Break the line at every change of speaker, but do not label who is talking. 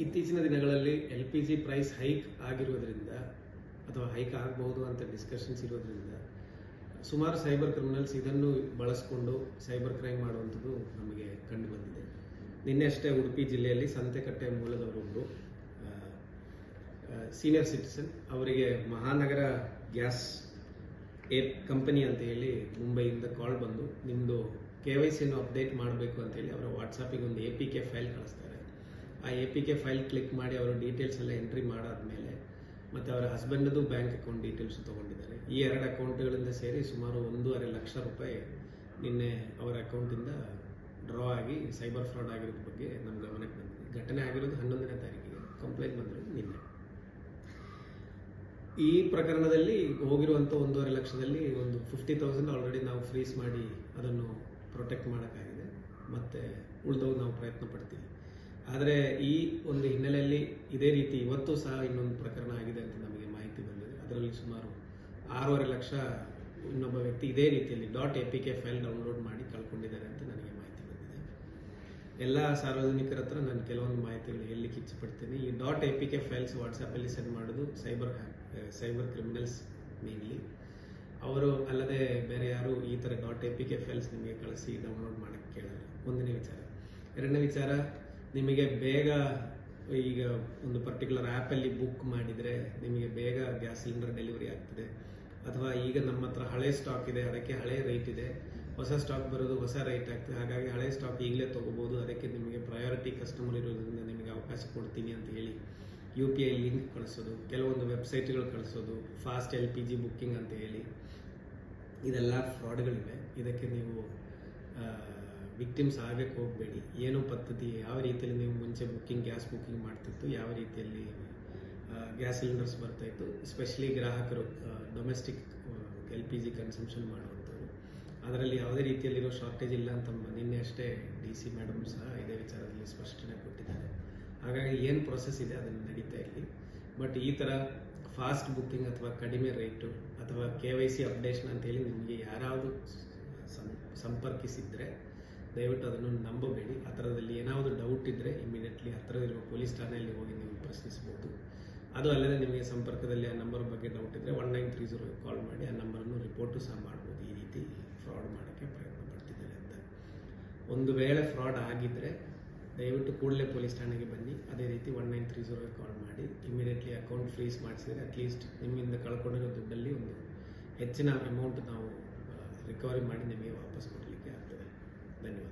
ಇತ್ತೀಚಿನ ದಿನಗಳಲ್ಲಿ LPG price hike ಆಗಿರುವುದರಿಂದ ಅಥವಾ ಹೈಕ್ ಆಗಬಹುದು ಅಂತ ಡಿಸ್ಕಷನ್ಸ್ ಇರೋದ್ರಿಂದ ಸುಮಾರು ಸೈಬರ್ ಕ್ರಿಮಿನಲ್ಸ್ ಇದನ್ನು ಬಳಸಿಕೊಂಡು ಸೈಬರ್ ಕ್ರೈಮ್ ಮಾಡುವಂಥದ್ದು ನಮಗೆ ಕಂಡು ಬಂದಿದೆ. ನಿನ್ನೆ ಅಷ್ಟೇ ಉಡುಪಿ ಜಿಲ್ಲೆಯಲ್ಲಿ ಸಂತೆಕಟ್ಟೆ ಮೂಲದವರೊಬ್ಬರು ಸೀನಿಯರ್ ಸಿಟಿಸನ್, ಅವರಿಗೆ ಮಹಾನಗರ ಗ್ಯಾಸ್ ಕಂಪನಿ ಅಂತ ಹೇಳಿ ಮುಂಬೈಯಿಂದ ಕಾಲ್ ಬಂದು ನಿಮ್ಮದು KYCಯನ್ನು ಅಪ್ಡೇಟ್ ಮಾಡಬೇಕು ಅಂತೇಳಿ ಅವರ ವಾಟ್ಸಾಪಿಗೆ ಒಂದು APK ಫೈಲ್ ಕಳಿಸ್ತಾರೆ. ಆ APK ಫೈಲ್ ಕ್ಲಿಕ್ ಮಾಡಿ ಅವರ ಡೀಟೇಲ್ಸ್ ಎಲ್ಲ ಎಂಟ್ರಿ ಮಾಡಾದ್ಮೇಲೆ ಮತ್ತು ಅವರ ಹಸ್ಬೆಂಡದು ಬ್ಯಾಂಕ್ ಅಕೌಂಟ್ ಡೀಟೇಲ್ಸ್ ತೊಗೊಂಡಿದ್ದಾರೆ. ಈ 2 ಅಕೌಂಟ್ಗಳಿಂದ ಸೇರಿ ಸುಮಾರು 1.5 ಲಕ್ಷ ರೂಪಾಯಿ ನಿನ್ನೆ ಅವರ ಅಕೌಂಟಿಂದ ಡ್ರಾ ಆಗಿ ಸೈಬರ್ ಫ್ರಾಡ್ ಆಗಿರೋದ್ರ ಬಗ್ಗೆ ನಮ್ಮ ಗಮನಕ್ಕೆ ಬಂದಿದೆ. ಘಟನೆ ಆಗಿರೋದು 11ನೇ ತಾರೀಕಿಗೆ, ಕಂಪ್ಲೇಂಟ್ ಬಂದಿರೋದು ನಿನ್ನೆ. ಈ ಪ್ರಕರಣದಲ್ಲಿ ಹೋಗಿರುವಂಥ 1.5 ಲಕ್ಷದಲ್ಲಿ ಒಂದು 50,000 ಆಲ್ರೆಡಿ ನಾವು ಫ್ರೀಸ್ ಮಾಡಿ ಅದನ್ನು ಪ್ರೊಟೆಕ್ಟ್ ಮಾಡೋಕ್ಕಾಗಿದೆ. ಮತ್ತು ಉಳಿದವು ನಾವು ಪ್ರಯತ್ನ ಪಡ್ತೀವಿ. ಆದರೆ ಈ ಒಂದು ಹಿನ್ನೆಲೆಯಲ್ಲಿ ಇದೇ ರೀತಿ ಇವತ್ತು ಸಹ ಇನ್ನೊಂದು ಪ್ರಕರಣ ಆಗಿದೆ ಅಂತ ನಮಗೆ ಮಾಹಿತಿ ಬಂದಿದೆ. ಅದರಲ್ಲಿ ಸುಮಾರು 6.5 ಲಕ್ಷ ಇನ್ನೊಬ್ಬ ವ್ಯಕ್ತಿ ಇದೇ ರೀತಿಯಲ್ಲಿ .APK ಫೈಲ್ ಡೌನ್ಲೋಡ್ ಮಾಡಿ ಕಳ್ಕೊಂಡಿದ್ದಾರೆ ಅಂತ ನನಗೆ ಮಾಹಿತಿ ಬಂದಿದೆ. ಎಲ್ಲ ಸಾರ್ವಜನಿಕರ ಹತ್ರ ನಾನು ಕೆಲವೊಂದು ಮಾಹಿತಿಗಳು ಹೇಳಲಿಕ್ಕೆ ಇಚ್ಛೆಪಡ್ತೀನಿ. ಈ .APK ಫೈಲ್ಸ್ ವಾಟ್ಸಪ್ಪಲ್ಲಿ ಸೆಂಡ್ ಮಾಡೋದು ಸೈಬರ್ ಕ್ರಿಮಿನಲ್ಸ್ ಮೇನ್ಲಿ. ಅವರು ಅಲ್ಲದೆ ಬೇರೆ ಯಾರು ಈ ಥರ .APK ಫೈಲ್ಸ್ ನಿಮಗೆ ಕಳಿಸಿ ಡೌನ್ಲೋಡ್ ಮಾಡೋಕ್ಕೆ ಕೇಳಲ್ಲ. ಒಂದನೇ ವಿಚಾರ. ಎರಡನೇ ವಿಚಾರ, ನಿಮಗೆ ಬೇಗ ಈಗ ಒಂದು ಪರ್ಟಿಕ್ಯುಲರ್ ಆ್ಯಪಲ್ಲಿ ಬುಕ್ ಮಾಡಿದರೆ ನಿಮಗೆ ಬೇಗ ಗ್ಯಾಸ್ ಸಿಲಿಂಡರ್ ಡೆಲಿವರಿ ಆಗ್ತದೆ, ಅಥವಾ ಈಗ ನಮ್ಮ ಹತ್ರ ಹಳೆ ಸ್ಟಾಕ್ ಇದೆ, ಅದಕ್ಕೆ ಹಳೆ ರೇಟ್ ಇದೆ, ಹೊಸ ಸ್ಟಾಕ್ ಬರೋದು ಹೊಸ ರೇಟ್ ಆಗ್ತದೆ, ಹಾಗಾಗಿ ಹಳೆ ಸ್ಟಾಕ್ ಈಗಲೇ ತೊಗೋಬೋದು, ಅದಕ್ಕೆ ನಿಮಗೆ ಪ್ರಯಾರಿಟಿ ಕಸ್ಟಮರ್ ಇರೋದ್ರಿಂದ ನಿಮಗೆ ಅವಕಾಶ ಕೊಡ್ತೀನಿ ಅಂತ ಹೇಳಿ UPI ಲಿಂಕ್ ಕಳಿಸೋದು, ಕೆಲವೊಂದು ವೆಬ್ಸೈಟ್ಗಳು ಕಳಿಸೋದು, ಫಾಸ್ಟ್ LPG ಬುಕ್ಕಿಂಗ್ ಅಂತ ಹೇಳಿ, ಇದೆಲ್ಲ ಫ್ರಾಡ್ಗಳಿವೆ. ಇದಕ್ಕೆ ನೀವು ವಿಕ್ಟಿಮ್ಸ್ ಆಗಕ್ಕೆ ಹೋಗಬೇಡಿ. ಏನೋ ಪದ್ಧತಿ, ಯಾವ ರೀತಿಯಲ್ಲಿ ನೀವು ಮುಂಚೆ ಗ್ಯಾಸ್ ಬುಕ್ಕಿಂಗ್ ಮಾಡ್ತಿತ್ತು, ಯಾವ ರೀತಿಯಲ್ಲಿ ಗ್ಯಾಸ್ ಸಿಲಿಂಡರ್ಸ್ ಬರ್ತಾಯಿತ್ತು, ಎಸ್ಪೆಷಲಿ ಗ್ರಾಹಕರು ಡೊಮೆಸ್ಟಿಕ್ LPG ಕನ್ಸಂಪ್ಷನ್ ಮಾಡುವಂಥವ್ರು, ಅದರಲ್ಲಿ ಯಾವುದೇ ರೀತಿಯಲ್ಲಿರೋ ಶಾರ್ಟೇಜ್ ಇಲ್ಲ ಅಂತ ನಿನ್ನೆ ಅಷ್ಟೇ DC ಮೇಡಮ್ ಸಹ ಇದೇ ವಿಚಾರದಲ್ಲಿ ಸ್ಪಷ್ಟನೆ ಕೊಟ್ಟಿದ್ದಾರೆ. ಹಾಗಾಗಿ ಏನು ಪ್ರೊಸೆಸ್ ಇದೆ ಅದನ್ನು ನಡೀತಾ ಇರಲಿ. ಬಟ್ ಈ ಥರ ಫಾಸ್ಟ್ ಬುಕ್ಕಿಂಗ್ ಅಥವಾ ಕಡಿಮೆ ರೇಟು ಅಥವಾ KYC ಅಪ್ಡೇಷನ್ ಅಂತೇಳಿ ನಿಮಗೆ ಯಾರಾವುದು ಸಂಪರ್ಕಿಸಿದರೆ ದಯವಿಟ್ಟು ಅದನ್ನು ನಂಬಬೇಡಿ. ಆ ಥರದಲ್ಲಿ ಏನಾದರೂ ಡೌಟ್ ಇದ್ದರೆ ಇಮಿಡಿಯೇಟ್ಲಿ ಹತ್ತಿರವಿರುವ ಪೊಲೀಸ್ ಠಾಣೆಯಲ್ಲಿ ಹೋಗಿ ನೀವು ಪ್ರಶ್ನಿಸಬಹುದು. ಅದು ಅಲ್ಲದೆ ನಿಮಗೆ ಸಂಪರ್ಕದಲ್ಲಿ ಆ ನಂಬರ್ ಬಗ್ಗೆ ಡೌಟ್ ಇದ್ದರೆ 1930 ಕಾಲ್ ಮಾಡಿ ಆ ನಂಬರನ್ನು ರಿಪೋರ್ಟು ಸಹ ಮಾಡ್ಬೋದು. ಈ ರೀತಿ ಫ್ರಾಡ್ ಮಾಡೋಕ್ಕೆ ಪ್ರಯತ್ನ ಪಡ್ತಿದ್ದಾರೆ ಅಂತ. ಒಂದು ವೇಳೆ ಫ್ರಾಡ್ ಆಗಿದ್ದರೆ ದಯವಿಟ್ಟು ಕೂಡಲೇ ಪೊಲೀಸ್ ಠಾಣೆಗೆ ಬನ್ನಿ. ಅದೇ ರೀತಿ 1930 ಕಾಲ್ ಮಾಡಿ ಇಮಿಡಿಯೇಟ್ಲಿ ಅಕೌಂಟ್ ಫ್ರೀಸ್ ಮಾಡಿಸಿದರೆ ಅಟ್ಲೀಸ್ಟ್ ನಿಮ್ಮಿಂದ ಕಳ್ಕೊಂಡಿರೋ ದುಡ್ಡಲ್ಲಿ ಒಂದು ಹೆಚ್ಚಿನ ಅಮೌಂಟ್ ನಾವು ರಿಕವರಿ ಮಾಡಿ ನಿಮಗೆ ವಾಪಸ್ ಕೊಡಲಿಕ್ಕೆ ಆಗ್ತದೆ. ಧನ್ಯವಾದ.